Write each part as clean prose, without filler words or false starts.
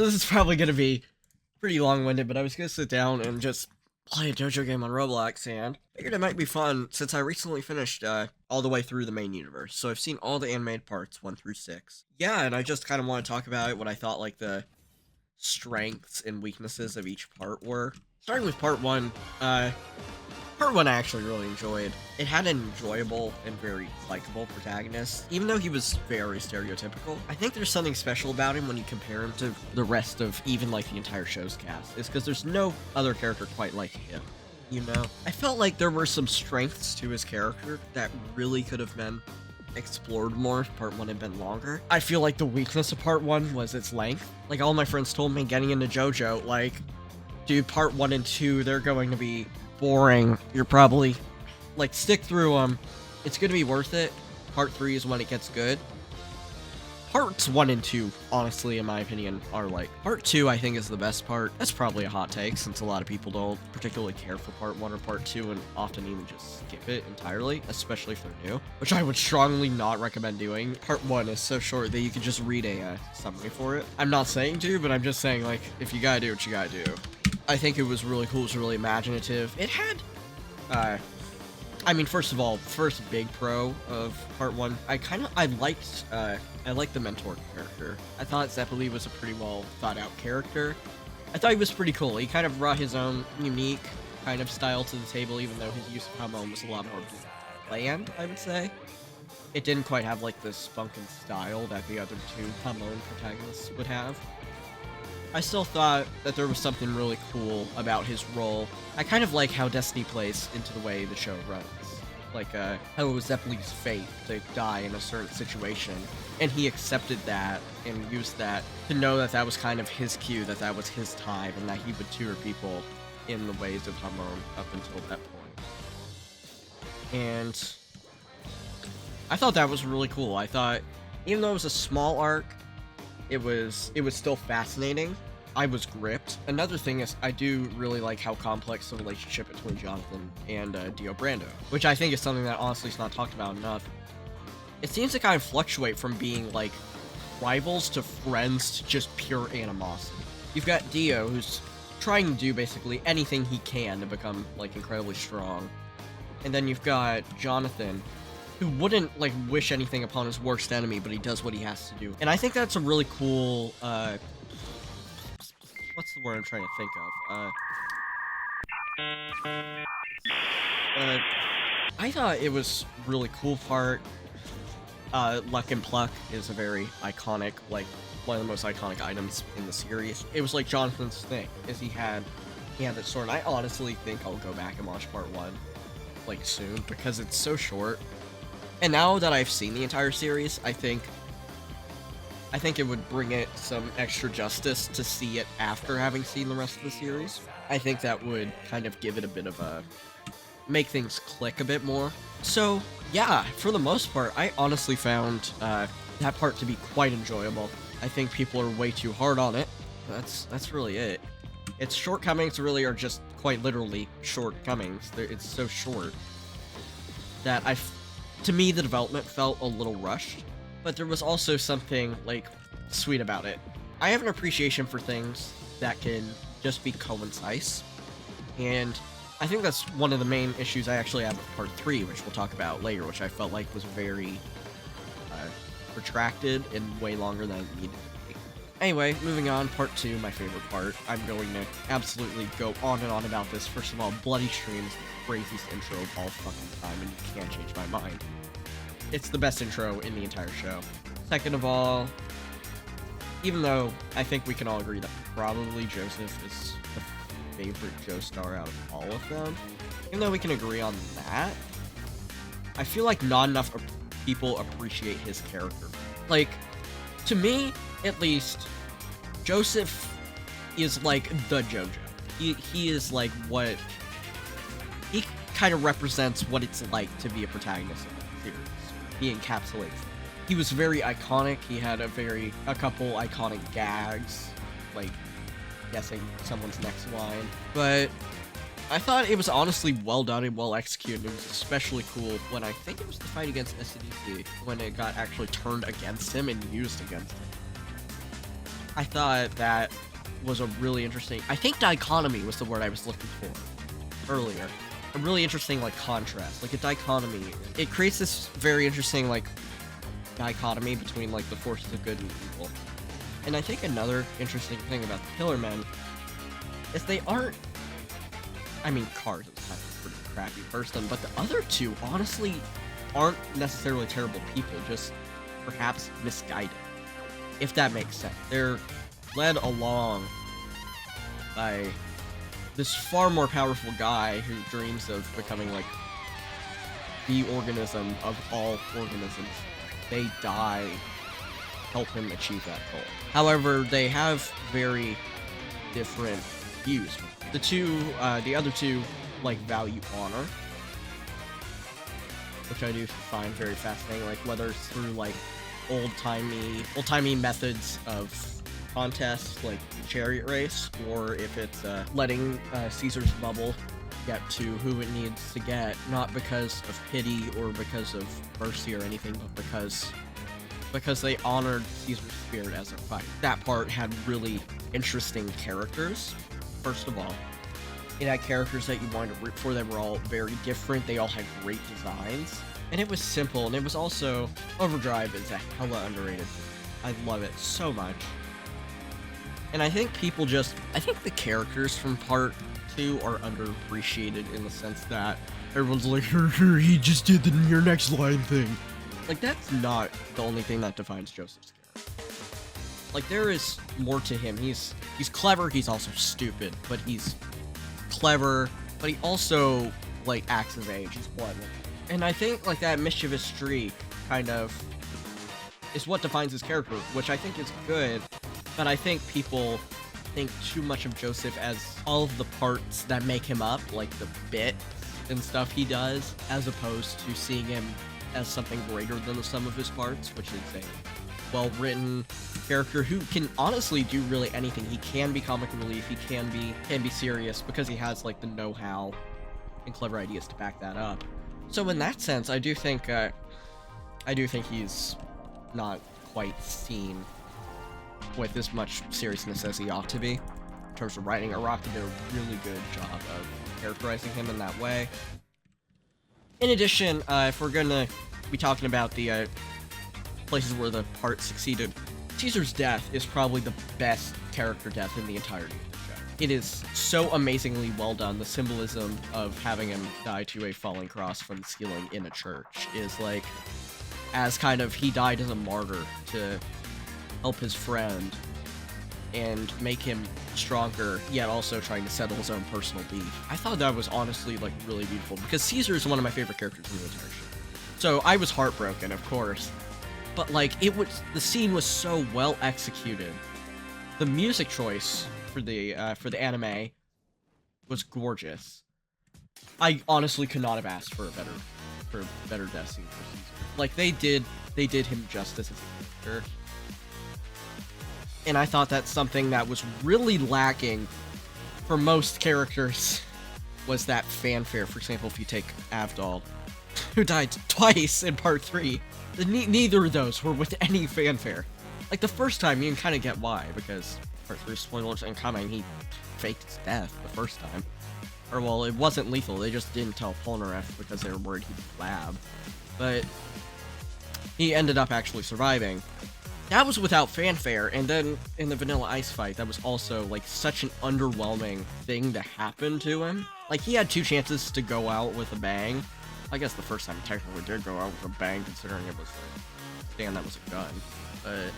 So this is probably gonna be pretty long-winded, but I was gonna sit down and just play a JoJo game on Roblox, and figured it might be fun since I recently finished all the way through the main universe. So I've seen all the animated parts 1 through 6. Yeah, and I just kind of want to talk about it, what I thought like the strengths and weaknesses of each part were. Starting with part 1, Part 1 I actually really enjoyed. It had an enjoyable and very likable protagonist, even though he was very stereotypical. I think there's something special about him when you compare him to the rest of even like the entire show's cast, is because there's no other character quite like him. You know? I felt like there were some strengths to his character that really could have been explored more if part 1 had been longer. I feel like the weakness of part 1 was its length. Like all my friends told me getting into JoJo, like, dude, part 1 and 2, they're going to be boring. You're probably like, stick through them. It's gonna be worth it. Part 3 is when it gets good. Parts 1 and 2, honestly, in my opinion, are like, part 2 I think is the best part. That's probably a hot take since a lot of people don't particularly care for part 1 or part 2 and often even just skip it entirely, especially if they're new, which I would strongly not recommend doing. Part 1 is so short that you could just read a summary for it. I'm not saying to, but I'm just saying, like, if you gotta do what you gotta do. I think it was really cool. It was really imaginative. It had, I mean, first of all, first big pro of part 1, I liked the mentor character. I thought Zeppeli was a pretty well thought out character. I thought he was pretty cool. He kind of brought his own unique kind of style to the table, even though his use of Hamon was a lot more bland, I would say. It didn't quite have like the spunk and style that the other two Hamon protagonists would have. I still thought that there was something really cool about his role. I kind of like how Destiny plays into the way the show runs. Like, how it was Zeppeli's fate to die in a certain situation, and he accepted that and used that to know that that was kind of his cue, that that was his time, and that he would tutor people in the ways of Hamon up until that point. And I thought that was really cool. I thought, even though it was a small arc, it was still fascinating. I was gripped. Another thing is, I do really like how complex the relationship between Jonathan and Dio Brando, which I think is something that honestly is not talked about enough. It seems to kind of fluctuate from being like rivals to friends to just pure animosity. You've got Dio, who's trying to do basically anything he can to become like incredibly strong, and then you've got Jonathan, who wouldn't, like, wish anything upon his worst enemy, but he does what he has to do. And I think that's a really cool, what's the word I'm trying to think of? I thought it was really cool part. Luck and Pluck is a very iconic, like, one of the most iconic items in the series. It was like Jonathan's thing, is he had that sword. And I honestly think I'll go back and watch part 1, like, soon, because it's so short. And now that I've seen the entire series, I think it would bring it some extra justice to see it after having seen the rest of the series. I think that would kind of give it a bit of a... make things click a bit more. So, yeah, for the most part, I honestly found that part to be quite enjoyable. I think people are way too hard on it. That's really it. Its shortcomings really are just quite literally shortcomings. It's so short that to me, the development felt a little rushed, but there was also something, like, sweet about it. I have an appreciation for things that can just be concise, and I think that's one of the main issues I actually have with part 3, which we'll talk about later, which I felt like was very protracted and way longer than it needed to be. Anyway, moving on, part 2, my favorite part. I'm going to absolutely go on and on about this. First of all, Bloody Stream is the craziest intro of all fucking time, and you can't change my mind. It's the best intro in the entire show. Second of all, even though I think we can all agree that probably Joseph is the favorite Joestar out of all of them, even though we can agree on that, I feel like not enough people appreciate his character. Like, to me, at least, Joseph is like the JoJo. He is like what... he kind of represents what it's like to be a protagonist of the series. He encapsulates. He was very iconic. He had a couple iconic gags, like guessing someone's next line. But I thought it was honestly well done and well executed. It was especially cool when I think it was the fight against SCDC, when it got actually turned against him and used against him. I thought that was a really interesting... I think dichotomy was the word I was looking for earlier. A really interesting, like, contrast. Like, a dichotomy. It creates this very interesting, like, dichotomy between, like, the forces of good and evil. And I think another interesting thing about the Pillar Men is they aren't... I mean, Cars is kind of a pretty crappy person, but the other two, honestly, aren't necessarily terrible people, just perhaps misguided. If that makes sense. They're led along by this far more powerful guy who dreams of becoming, like, the organism of all organisms. They die, help him achieve that goal. However, they have very different views. The other two, like, value honor, which I do find very fascinating, like, whether it's through, like, old-timey methods of contests, like chariot race, or if it's letting Caesar's bubble get to who it needs to get, not because of pity or because of mercy or anything, but because they honored Caesar's spirit as a fight. That part had really interesting characters, first of all. It had characters that you wanted to root for that were all very different. They all had great designs. And it was simple, and it was also... Overdrive is a hella underrated. I love it so much. And I think people just... I think the characters from Part 2 are underappreciated in the sense that everyone's like, he just did the your next line thing. Like, that's not the only thing that defines Joseph's character. Like, there is more to him. He's clever, he's also stupid, but he's clever, but he also, like, acts his age. He's blooded. And I think, like, that mischievous streak kind of is what defines his character, which I think is good, but I think people think too much of Joseph as all of the parts that make him up, like the bits and stuff he does, as opposed to seeing him as something greater than the sum of his parts, which is a well-written character who can honestly do really anything. He can be comic relief, he can be serious, because he has, like, the know-how and clever ideas to back that up. So in that sense, I do think he's not quite seen with as much seriousness as he ought to be. In terms of writing, Araki did a really good job of characterizing him in that way. In addition, if we're gonna be talking about the places where the part succeeded, Caesar's death is probably the best character death in the entirety of the show. It is so amazingly well done. The symbolism of having him die to a falling cross from the ceiling in a church is like, as kind of he died as a martyr to help his friend and make him stronger, yet also trying to settle his own personal beef. I thought that was honestly, like, really beautiful, because Caesar is one of my favorite characters in the entire show. So I was heartbroken, of course, but, like, the scene was so well executed. The music choice for the anime was gorgeous. I honestly could not have asked for a better death scene for Caesar. Like, they did him justice as a character. And I thought that's something that was really lacking for most characters, was that fanfare. For example, if you take Avdol, who died twice in Part 3, neither of those were with any fanfare. Like, the first time, you can kind of get why, because Part 3 spoilers incoming, he faked his death the first time. Or, well, it wasn't lethal, they just didn't tell Polnareff because they were worried he'd blab. But he ended up actually surviving. That was without fanfare, and then in the Vanilla Ice fight, that was also, like, such an underwhelming thing to happen to him. Like, he had 2 chances to go out with a bang. I guess the first time he technically did go out with a bang, considering it was, like, damn, that was a gun. But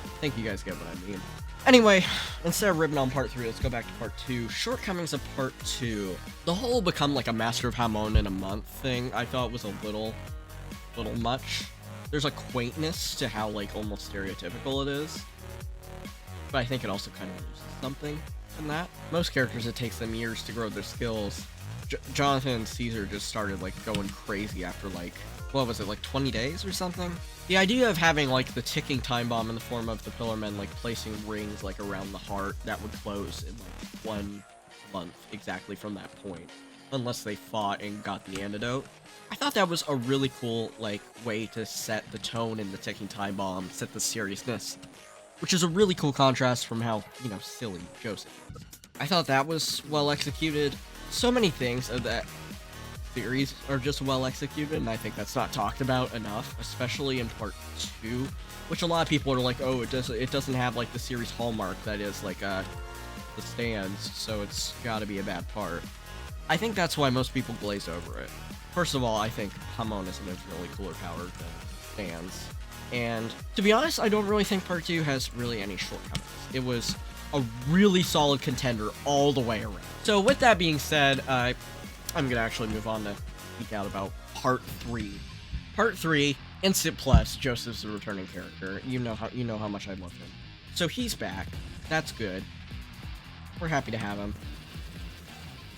I think you guys get what I mean. Anyway, instead of ripping on Part 3, let's go back to Part 2. Shortcomings of Part 2. The whole become, like, a Master of Hamon in a month thing, I thought was a little much. There's a quaintness to how, like, almost stereotypical it is, but I think it also kind of loses something in that. Most characters, it takes them years to grow their skills. Jonathan and Caesar just started, like, going crazy after, like, what was it, like 20 days or something? The idea of having, like, the ticking time bomb in the form of the Pillar Men, like, placing rings, like, around the heart that would close in, like, 1 month exactly from that point, unless they fought and got the antidote. I thought that was a really cool, like, way to set the tone in the ticking time bomb, set the seriousness which is a really cool contrast from how, you know, silly Joseph is. I thought that was well executed. So many things of that series are just well executed, and I think that's not talked about enough, especially in part 2, which a lot of people are like, oh, it doesn't have like the series hallmark that is like the stands, so it's gotta be a bad part. I think that's why most people glaze over it. First of all, I think Hamon is an infinitely cooler power than stands, and to be honest, I don't really think part 2 has really any shortcomings. It was a really solid contender all the way around. So with that being said, I'm gonna actually move on to speak out about part 3. Part 3, Instant Plus, Joseph's a returning character. You know how much I love him. So he's back. That's good. We're happy to have him.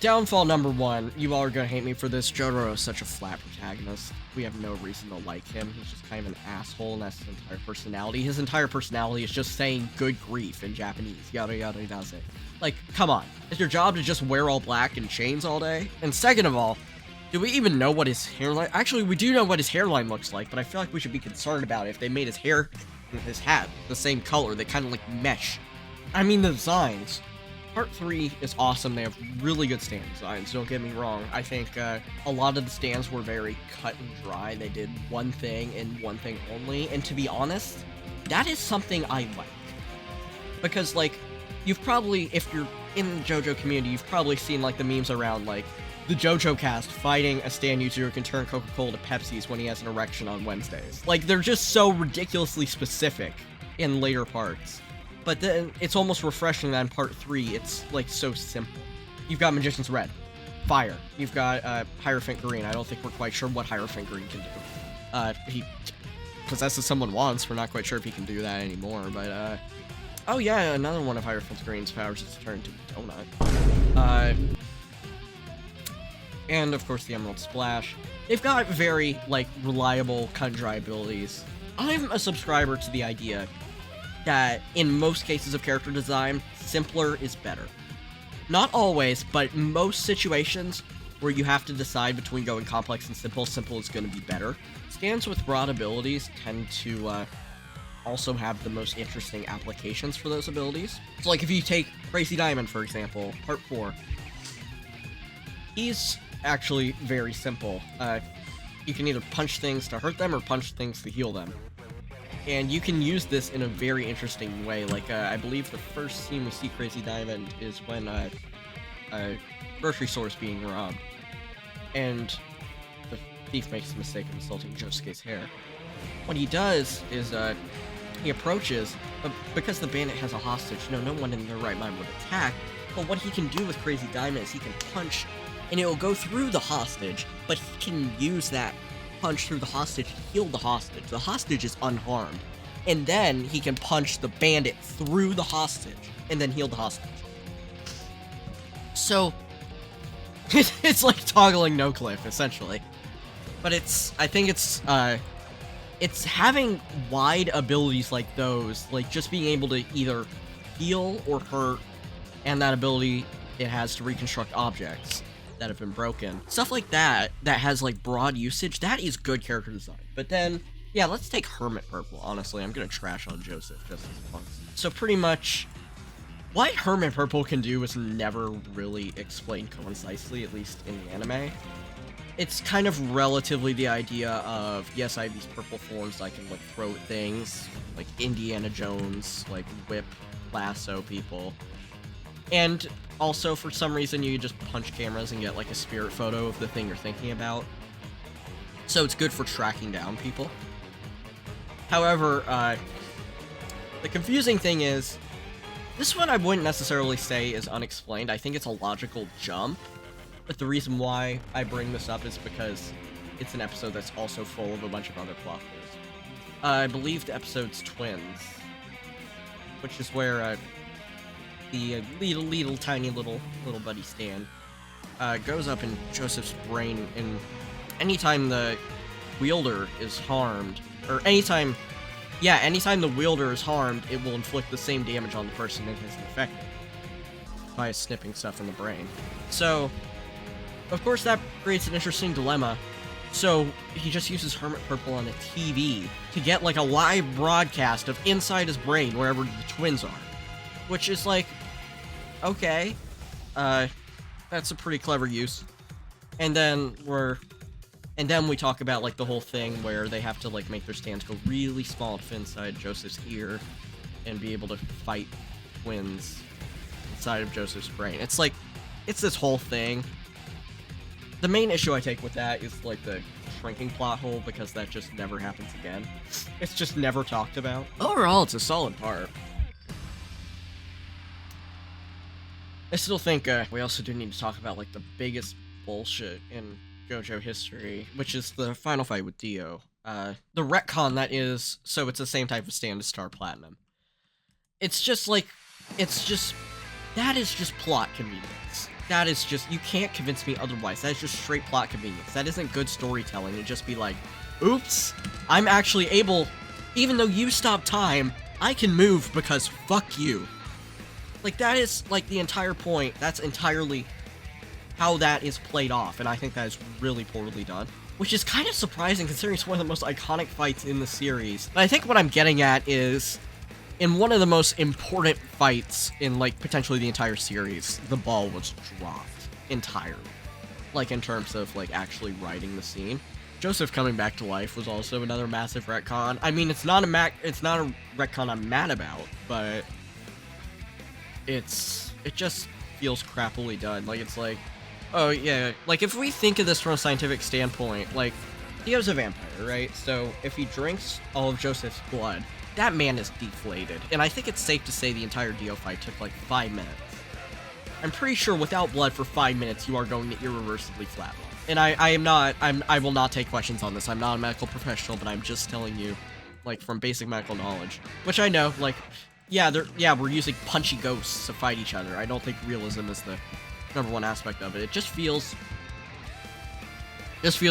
Downfall number 1. You all are gonna hate me for this. JoJo is such a flat protagonist. We have no reason to like him. He's just kind of an asshole, and that's his entire personality. His entire personality is just saying good grief in Japanese. Yada yada yada. Like, come on. Is your job to just wear all black and chains all day? And second of all, do we even know what his hairline... Actually, we do know what his hairline looks like, but I feel like we should be concerned about it if they made his hair and his hat the same color. They kind of, like, mesh. I mean, the designs. Part 3 is awesome. They have really good stand designs, don't get me wrong. I think a lot of the stands were very cut and dry. They did one thing and one thing only, and to be honest, that is something I like. Because, like, you've probably, if you're in the JoJo community, you've probably seen, like, the memes around, like, the JoJo cast fighting a stand user who can turn Coca-Cola to Pepsi's when he has an erection on Wednesdays. Like, they're just so ridiculously specific in later parts. But then, it's almost refreshing that in part 3, it's, like, so simple. You've got Magician's Red. Fire. You've got, Hierophant Green. I don't think we're quite sure what Hierophant Green can do. He possesses someone once. We're not quite sure if he can do that anymore, but, oh yeah, another one of Hierophant Green's powers is to turn into a donut. And, of course, the Emerald Splash. They've got very, like, reliable, cut-and-dry abilities. I'm a subscriber to the idea that, in most cases of character design, simpler is better. Not always, but in most situations where you have to decide between going complex and simple, simple is going to be better. Stands with broad abilities tend to, also have the most interesting applications for those abilities. So, like, if you take Crazy Diamond, for example, part 4, he's actually very simple. You can either punch things to hurt them or punch things to heal them. And you can use this in a very interesting way. Like, I believe the first scene we see Crazy Diamond is when, a grocery store is being robbed. And the thief makes the mistake of insulting Josuke's hair. What he does is, he approaches, but because the bandit has a hostage, no one in their right mind would attack, but what he can do with Crazy Diamond is he can punch, and it will go through the hostage, but he can use that punch through the hostage to heal the hostage. The hostage is unharmed. And then he can punch the bandit through the hostage, and then heal the hostage. So, it's like toggling no cliff, essentially. But I think it's having wide abilities like those, like just being able to either heal or hurt, and that ability it has to reconstruct objects that have been broken. Stuff like that has like broad usage, that is good character design. But then, yeah, let's take Hermit Purple, honestly. I'm gonna trash on Joseph just as fun. So pretty much, what Hermit Purple can do is never really explained concisely, at least in the anime. It's kind of relatively the idea of, yes, I have these purple forms, I can, like, throw things, like Indiana Jones, like, whip, lasso people. And also, for some reason, you just punch cameras and get, like, a spirit photo of the thing you're thinking about. So it's good for tracking down people. However, the confusing thing is, this one I wouldn't necessarily say is unexplained. I think it's a logical jump. But the reason why I bring this up is because it's an episode that's also full of a bunch of other plot holes. I believe the episode's Twins, which is where the little tiny little buddy Stan goes up in Joseph's brain, and anytime the wielder is harmed, or anytime the wielder is harmed, it will inflict the same damage on the person it has infected by snipping stuff in the brain. So, of course, that creates an interesting dilemma So he just uses Hermit Purple on a TV to get like a live broadcast of inside his brain wherever the twins are. Which is like, okay, that's a pretty clever use. And then we talk about like the whole thing where they have to like make their stands go really small to fit inside Joseph's ear and be able to fight twins inside of Joseph's brain. It's like, it's this whole thing. The main issue I take with that is like the shrinking plot hole, because that just never happens again. It's just never talked about. Overall, it's a solid part. I still think we also do need to talk about like the biggest bullshit in JoJo history, which is the final fight with Dio. The retcon that is, so it's the same type of stand as Star Platinum. It's just like, that is just plot convenience. That is just, you can't convince me otherwise. That is just straight plot convenience. That isn't good storytelling. It'd just be like, oops, I'm actually able, even though you stop time, I can move because fuck you. Like, that is, like, the entire point. That's entirely how that is played off, and I think that is really poorly done. Which is kind of surprising, considering it's one of the most iconic fights in the series. And I think what I'm getting at is, in one of the most important fights in, like, potentially the entire series, the ball was dropped entirely. Like, in terms of, like, actually writing the scene. Joseph coming back to life was also another massive retcon. I mean, it's not a retcon I'm mad about, but it just feels crappily done. Like, it's like, oh, yeah, like, if we think of this from a scientific standpoint, like, Dio's a vampire, right? So, if he drinks all of Joseph's blood, that man is deflated, and I think it's safe to say the entire Dio fight took like 5 minutes. I'm pretty sure without blood for 5 minutes, you are going to irreversibly flatline. And I will not take questions on this. I'm not a medical professional, but I'm just telling you, like, from basic medical knowledge. Which I know, like, yeah, we're using punchy ghosts to fight each other. I don't think realism is the #1 aspect of it. It just feels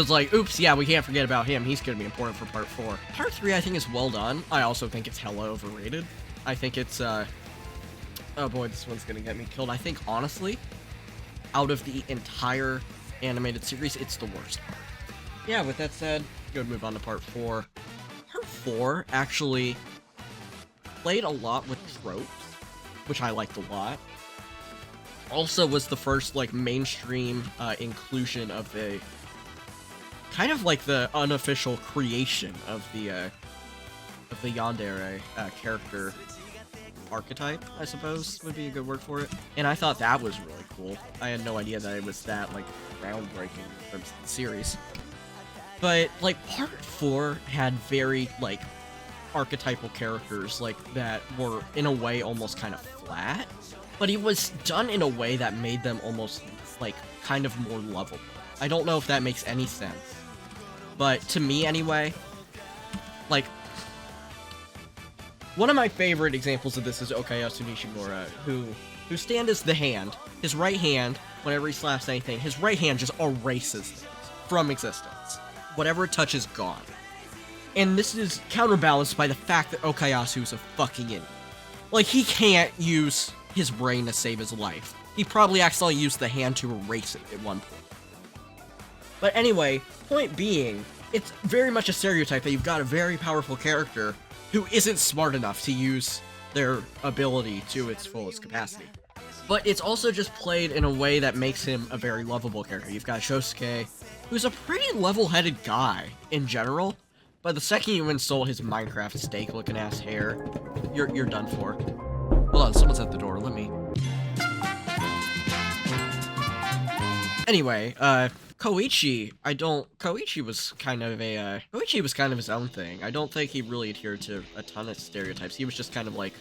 like, oops, yeah, we can't forget about him. He's going to be important for Part 4. Part 3, I think, is well done. I also think it's hella overrated. I think it's, oh boy, this one's going to get me killed. I think, honestly, out of the entire animated series, it's the worst part. Yeah, with that said, go move on to Part 4. Part 4 actually played a lot with tropes, which I liked a lot. Also was the first, like, mainstream inclusion of a kind of like the unofficial creation of the yandere character archetype, I suppose would be a good word for it. And I thought that was really cool. I had no idea that it was that, like, groundbreaking in terms of the series. But, like, Part 4 had very, like, archetypal characters, like, that were, in a way, almost kind of flat. But it was done in a way that made them almost, like, kind of more lovable. I don't know if that makes any sense. But to me, anyway, like, one of my favorite examples of this is Okayasu Nishimura, whose stand is the hand. His right hand, whenever he slaps anything, his right hand just erases things from existence. Whatever it touches, gone. And this is counterbalanced by the fact that Okayasu is a fucking idiot. Like, he can't use his brain to save his life. He probably accidentally used the hand to erase it at one point. But anyway, point being, it's very much a stereotype that you've got a very powerful character who isn't smart enough to use their ability to its fullest capacity. But it's also just played in a way that makes him a very lovable character. You've got Shosuke, who's a pretty level-headed guy in general, but the second you insult his Minecraft steak-looking ass hair, you're done for. Hold on, someone's at the door, let me... Anyway, Koichi was kind of his own thing. I don't think he really adhered to a ton of stereotypes. He was just kind of like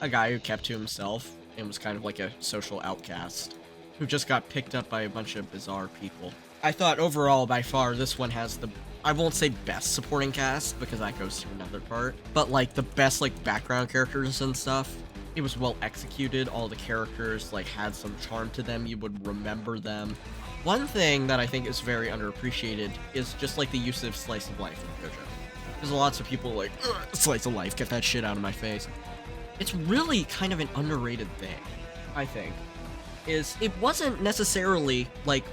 a guy who kept to himself and was kind of like a social outcast who just got picked up by a bunch of bizarre people. I thought overall, by far, this one has the, I won't say best supporting cast, because that goes to another part, but like the best like background characters and stuff. It was well executed, all the characters like had some charm to them, you would remember them. One thing that I think is very underappreciated is just like the use of slice of life in JoJo. There's lots of people like, slice of life, get that shit out of my face. It's really kind of an underrated thing, I think. It wasn't necessarily like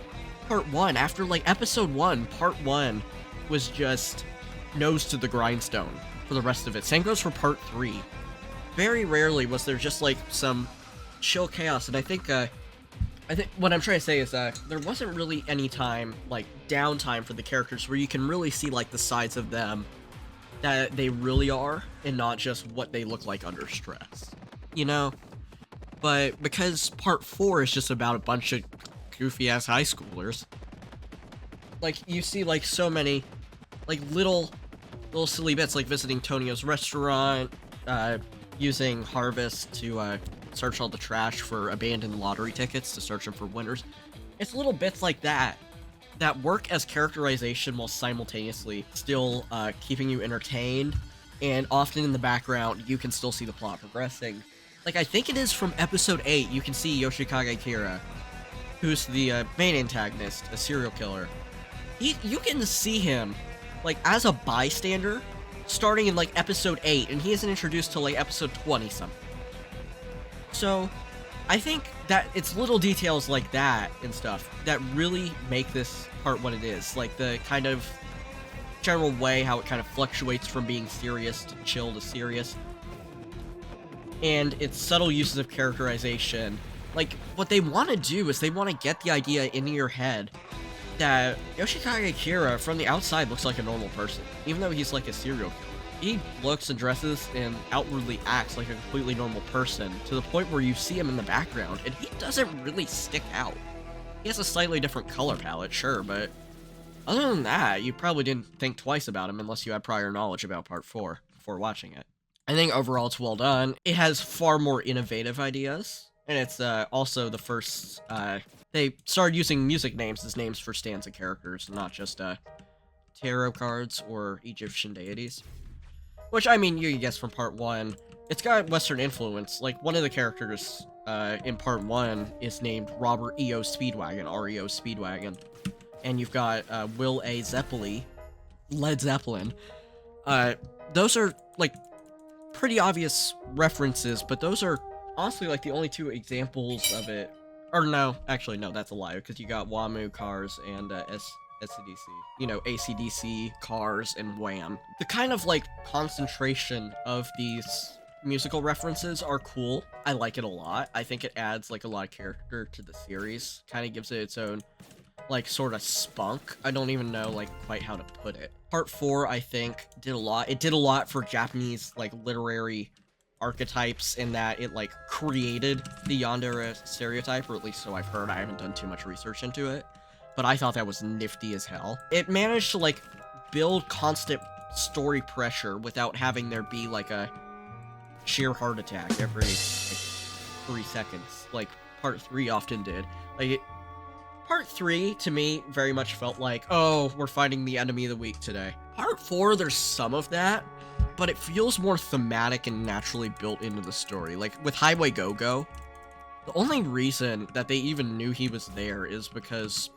part 1. After, like, episode 1, part 1 was just nose to the grindstone for the rest of it. Same goes for part 3. Very rarely was there just, like, some chill chaos, and I think what I'm trying to say is that there wasn't really any time, like, downtime for the characters where you can really see, like, the sides of them that they really are, and not just what they look like under stress, you know? But because part 4 is just about a bunch of goofy-ass high schoolers, like, you see, like, so many, like, little silly bits, like visiting Tonio's restaurant, using Harvest to, search all the trash for abandoned lottery tickets to search them for winners. It's little bits like that that work as characterization while simultaneously still keeping you entertained, and often in the background you can still see the plot progressing. Like, I think it is from episode 8, you can see Yoshikage Kira, who's the main antagonist, a serial killer. You can see him, like, as a bystander, starting in, like, episode 8, and he isn't introduced till, like, episode 20-something. So, I think that it's little details like that and stuff that really make this part what it is. Like, the kind of general way how it kind of fluctuates from being serious to chill to serious. And its subtle uses of characterization. Like, what they want to do is they want to get the idea into your head that Yoshikage Kira, from the outside, looks like a normal person, even though he's like a serial killer. He looks and dresses and outwardly acts like a completely normal person, to the point where you see him in the background, and he doesn't really stick out. He has a slightly different color palette, sure, but other than that, you probably didn't think twice about him unless you had prior knowledge about part 4 before watching it. I think overall it's well done. It has far more innovative ideas, and it's also the first, they started using music names as names for stanza characters, not just tarot cards or Egyptian deities. Which, I mean, you can guess from part 1, it's got Western influence. Like, one of the characters in part 1 is named Robert E.O. Speedwagon, R.E.O. Speedwagon. And you've got Will A. Zeppeli, Led Zeppelin. Those are, like, pretty obvious references, but those are honestly, like, the only 2 examples of it. Or no, actually, no, that's a lie, because you got WAMU, Cars, and SCDC. You know, AC/DC, Cars, and Wham. The kind of, like, concentration of these musical references are cool. I like it a lot. I think it adds, like, a lot of character to the series. Kind of gives it its own, like, sort of spunk. I don't even know, like, quite how to put it. Part 4, I think, did a lot. It did a lot for Japanese, like, literary archetypes, in that it, like, created the yandere stereotype, or at least so I've heard. I haven't done too much research into it, but I thought that was nifty as hell. It managed to, like, build constant story pressure without having there be, like, a sheer heart attack every, like, 3 seconds, like part 3 often did. Like, part 3, to me, very much felt like, oh, we're fighting the enemy of the week today. Part 4, there's some of that, but it feels more thematic and naturally built into the story. Like, with Highway Go-Go, the only reason that they even knew he was there is because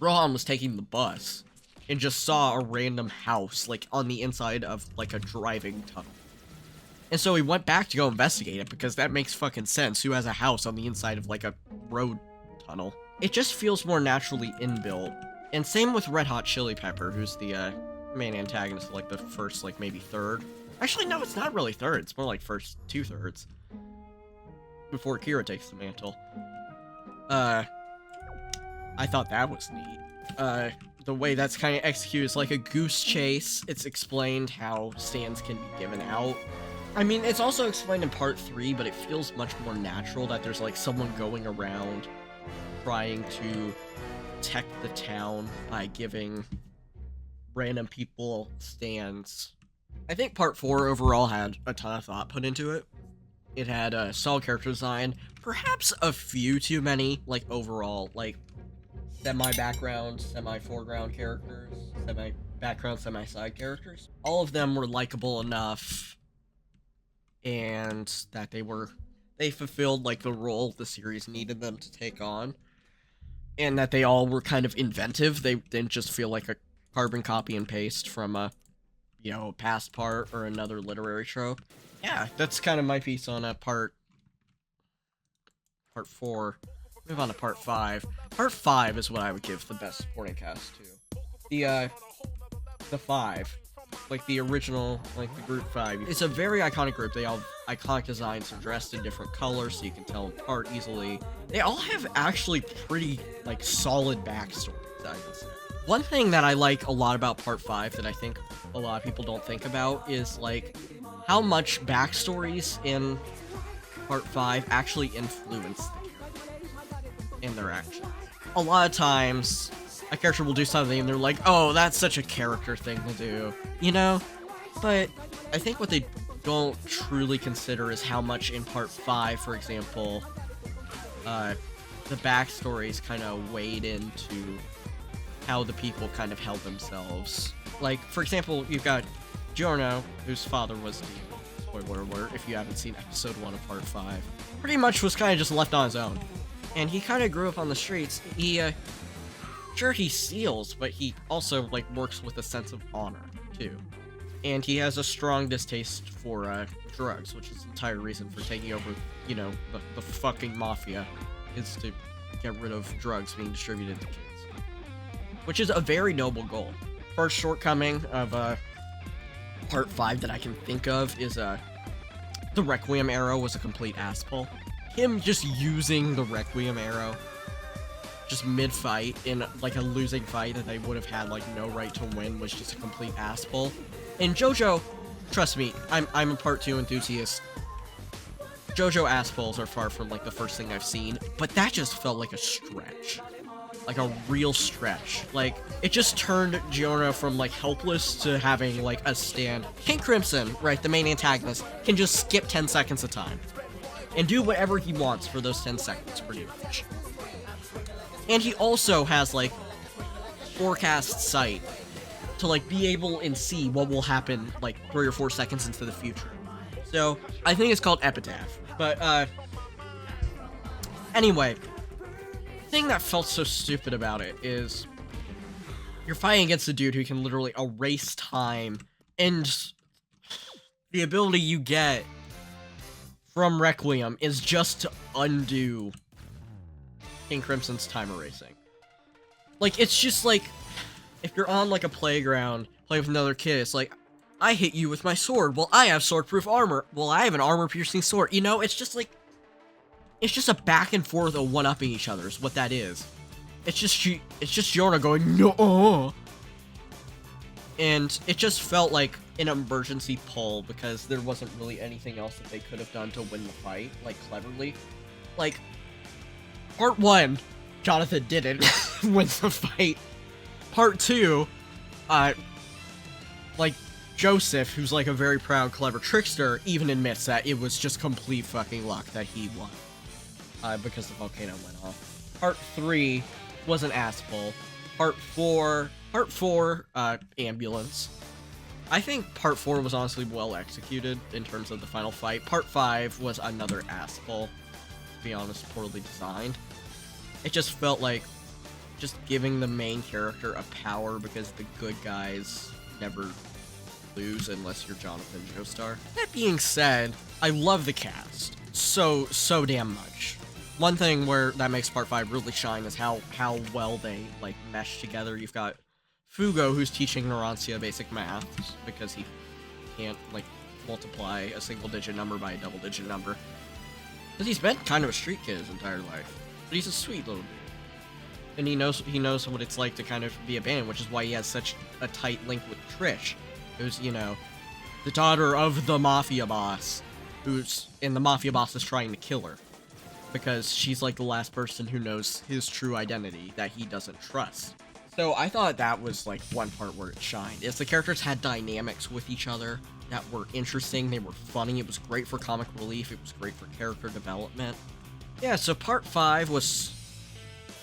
Rohan was taking the bus and just saw a random house, like, on the inside of, like, a driving tunnel. And so he went back to go investigate it, because that makes fucking sense. Who has a house on the inside of, like, a road tunnel? It just feels more naturally inbuilt. And same with Red Hot Chili Pepper, who's the main antagonist, like, the first, like, maybe third. Actually, no, it's not really third. It's more like first 2/3. Before Kira takes the mantle. I thought that was neat. The way that's kind of executed is like a goose chase. It's explained how stands can be given out. I mean, it's also explained in part 3, but it feels much more natural that there's, like, someone going around trying to protect the town by giving random people stands. I think part 4 overall had a ton of thought put into it. It had a solid character design, perhaps a few too many, like, overall, like, semi-background, semi-foreground characters, semi-background, semi-side characters. All of them were likable enough, and that they fulfilled, like, the role the series needed them to take on, and that they all were kind of inventive. They didn't just feel like a carbon copy and paste from a, you know, past part or another literary trope. Yeah, that's kind of my piece on part 4. move on to part 5. Part 5 is what I would give the best supporting cast to. The 5. Like, the original, like, the group 5. It's a very iconic group. They all have iconic designs. They're dressed in different colors, so you can tell them apart easily. They all have actually pretty, like, solid backstories, I would say. One thing that I like a lot about part 5 that I think a lot of people don't think about is, like, how much backstories in part 5 actually influence the characters in their actions. A lot of times, a character will do something and they're like, oh, that's such a character thing to do, you know? But I think what they don't truly consider is how much in part 5, for example, the backstories kind of weighed into how the people kind of held themselves. Like, for example, you've got Giorno, whose father was demon. Spoiler alert, if you haven't seen episode 1 of part 5. Pretty much was kind of just left on his own. And he kind of grew up on the streets. Sure, he steals, but he also, like, works with a sense of honor, too. And he has a strong distaste for, drugs, which is the entire reason for taking over, you know, the fucking mafia, is to get rid of drugs being distributed to kids. Which is a very noble goal. First shortcoming of, part 5 that I can think of is, the Requiem arrow was a complete asspull. Him just using the Requiem arrow just mid-fight in, like, a losing fight that they would have had, like, no right to win was just a complete asspull. And JoJo, trust me, I'm a part 2 enthusiast. JoJo asspulls are far from, like, the first thing I've seen, but that just felt like a stretch. Like, a real stretch. Like, it just turned Giorno from, like, helpless to having, like, a stand. King Crimson, right, the main antagonist, can just skip 10 seconds of time. And do whatever he wants for those 10 seconds, pretty much. And he also has, like, forecast sight to, like, be able and see what will happen, like, 3 or 4 seconds into the future. So, I think it's called Epitaph. But, anyway, the thing that felt so stupid about it is you're fighting against a dude who can literally erase time, and the ability you get from Requiem is just to undo King Crimson's time erasing. Like, it's just like, if you're on, like, a playground, playing with another kid, it's like, I hit you with my sword, well, I have sword-proof armor, well, I have an armor-piercing sword, you know, it's just like, it's just a back and forth of one-upping each other is what that is. It's just Giorno going, no, and it just felt like an emergency pull, because there wasn't really anything else that they could have done to win the fight, like, cleverly. Like, part 1, Jonathan didn't win the fight. Part 2, like, Joseph, who's, like, a very proud, clever trickster, even admits that it was just complete fucking luck that he won. Because the volcano went off. Part 3 was an asspull. Part 4, ambulance. I think part 4 was honestly well executed in terms of the final fight. Part 5 was another asspull. To be honest, poorly designed. It just felt like just giving the main character a power because the good guys never lose unless you're Jonathan Joestar. That being said, I love the cast so damn much. One thing where that makes part 5 really shine is how well they, like, mesh together. You've got Fugo, who's teaching Narantia basic math because he can't, like, multiply a single-digit number by a double-digit number. Because he's been kind of a street kid his entire life. But he's a sweet little dude. And he knows what it's like to kind of be abandoned, which is why he has such a tight link with Trish, who's, you know, the daughter of the mafia boss, and the mafia boss is trying to kill her. Because she's, like, the last person who knows his true identity that he doesn't trust. So I thought that was, like, one part where it shined, is the characters had dynamics with each other that were interesting, they were funny, it was great for comic relief, it was great for character development. Yeah, so part 5 was,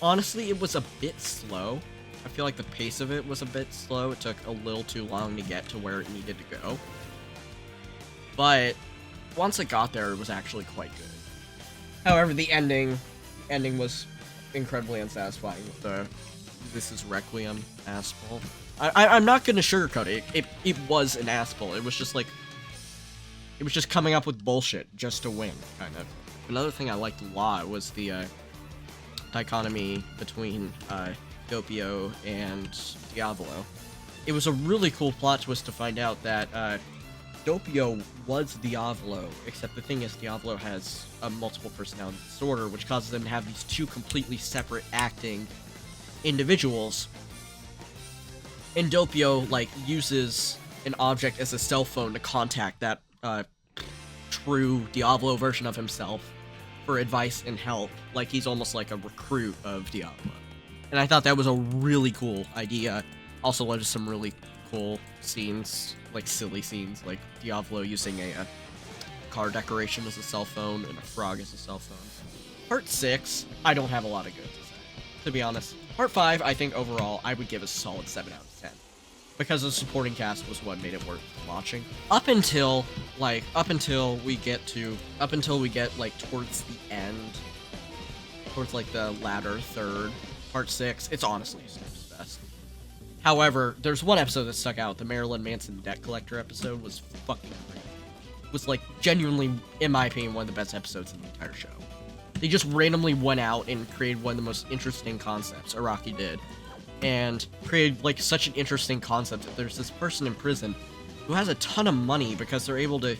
honestly, it was a bit slow. I feel like the pace of it was a bit slow, it took a little too long to get to where it needed to go. But once it got there, it was actually quite good. However, the ending was incredibly unsatisfying with the "this is Requiem" asspull. I'm not gonna sugarcoat it. It was an asspull. It was just like, it was just coming up with bullshit just to win, kind of. Another thing I liked a lot was the dichotomy between Doppio and Diavolo. It was a really cool plot twist to find out that Doppio was Diavolo, except the thing is Diavolo has a multiple personality disorder, which causes them to have these two completely separate acting individuals. And Doppio, like, uses an object as a cell phone to contact that true Diavolo version of himself for advice and help. Like, he's almost like a recruit of Diavolo. And I thought that was a really cool idea. Also led to some really cool scenes, like silly scenes, like Diavolo using a car decoration as a cell phone and a frog as a cell phone. Part 6, I don't have a lot of good to say, to be honest. Part 5, I think overall, I would give a solid 7 out of 10. Because the supporting cast was what made it worth watching. Up until we get, like, towards the end, towards, like, the latter third, Part 6, it's honestly Snoop's best. However, there's one episode that stuck out. The Marilyn Manson Debt Collector episode was fucking great. It was, like, genuinely, in my opinion, one of the best episodes in the entire show. They just randomly went out and created one of the most interesting concepts, Araki did. And created, like, such an interesting concept that there's this person in prison who has a ton of money because they're able to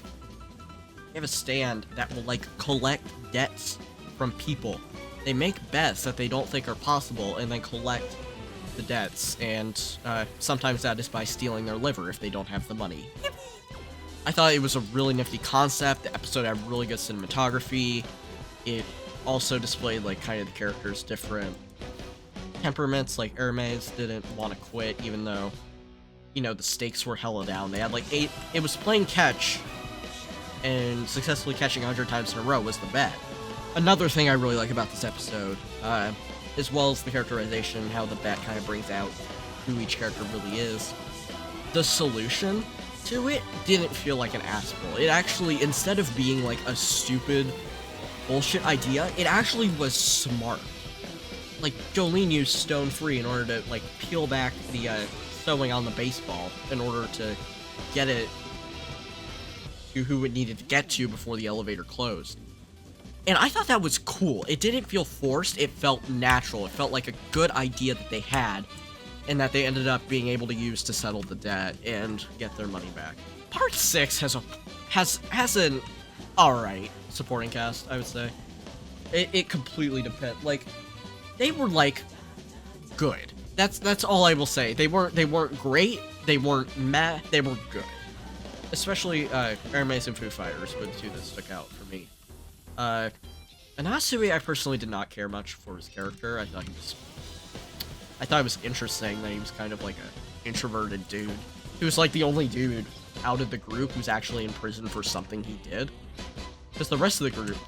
have a stand that will, like, collect debts from people. They make bets that they don't think are possible and then collect the debts, and sometimes that is by stealing their liver if they don't have the money. I thought it was a really nifty concept. The episode had really good cinematography. It also displayed, like, kind of the characters' different temperaments. Like, Hermes didn't want to quit, even though, you know, the stakes were hella down. They had, like, 8... It was playing catch, and successfully catching 100 times in a row was the bet. Another thing I really like about this episode, as well as the characterization, how the bet kind of brings out who each character really is, the solution to it didn't feel like an ass pull. It actually, instead of being like a stupid bullshit idea, it actually was smart. Like, Jolene used Stone Free in order to, like, peel back the sewing on the baseball in order to get it to who it needed to get to before the elevator closed. And I thought that was cool. It didn't feel forced, it felt natural. It felt like a good idea that they had, and that they ended up being able to use to settle the debt and get their money back. Part 6 has an alright supporting cast, I would say. It completely depends. Like, they were, like, good. That's all I will say. They weren't great, they weren't meh, they were good. Especially Hermes and Foo Fighters were the two that stuck out for me. Anasui, I personally did not care much for his character. I thought it was interesting that he was kind of like an introverted dude. He was like the only dude out of the group who's actually in prison for something he did. Because the rest of the group,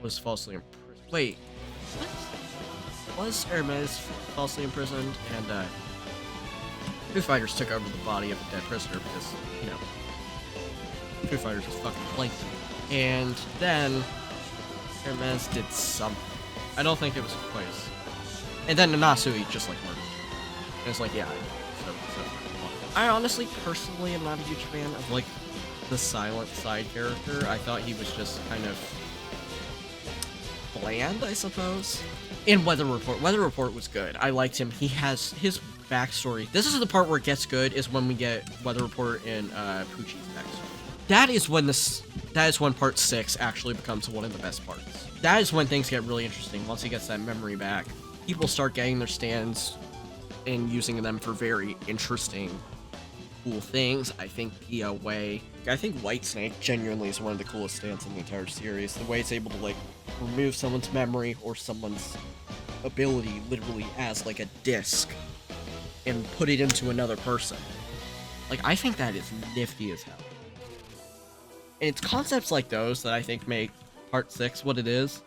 was falsely imprisoned. Wait, what? Was Hermes falsely imprisoned? And, Foo Fighters took over the body of a dead prisoner because, you know, Foo Fighters was fucking plankton. And then Hermes did something. I don't think it was quite as... And then Anasui just, like, murdered him. And it's like, yeah, I honestly, personally, am not a huge fan of, like, the silent side character. I thought he was just kind of bland, I suppose. In Weather Report was good. I liked him. He has his backstory. This is the part where it gets good, is when we get Weather Report and Poochie's backstory. That is when part 6 actually becomes one of the best parts. That is when things get really interesting. Once he gets that memory back, people start getting their stands and using them for very interesting, cool things. I think Whitesnake genuinely is one of the coolest stands in the entire series. The way it's able to, like, remove someone's memory or someone's ability literally as, like, a disc and put it into another person. Like, I think that is nifty as hell. And it's concepts like those that I think make Part 6 what it is.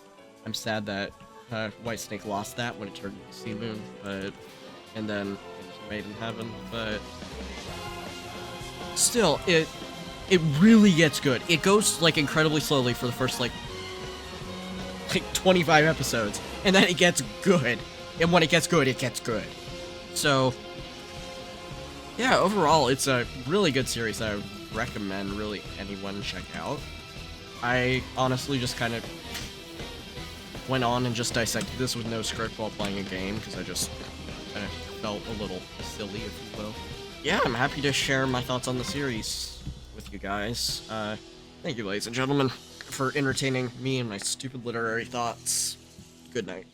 I'm sad that Whitesnake lost that when it turned into Sea Moon, and then into Made in Heaven, but still, it really gets good. It goes, like, incredibly slowly for the first, like 25 episodes, and then it gets good. And when it gets good, it gets good. So, yeah, overall, it's a really good series that I would recommend really anyone check out. I honestly just kind of went on and just dissected this with no script while playing a game, because I just felt a little silly, if you will. Yeah, I'm happy to share my thoughts on the series with you guys. Thank you, ladies and gentlemen, for entertaining me and my stupid literary thoughts. Good night.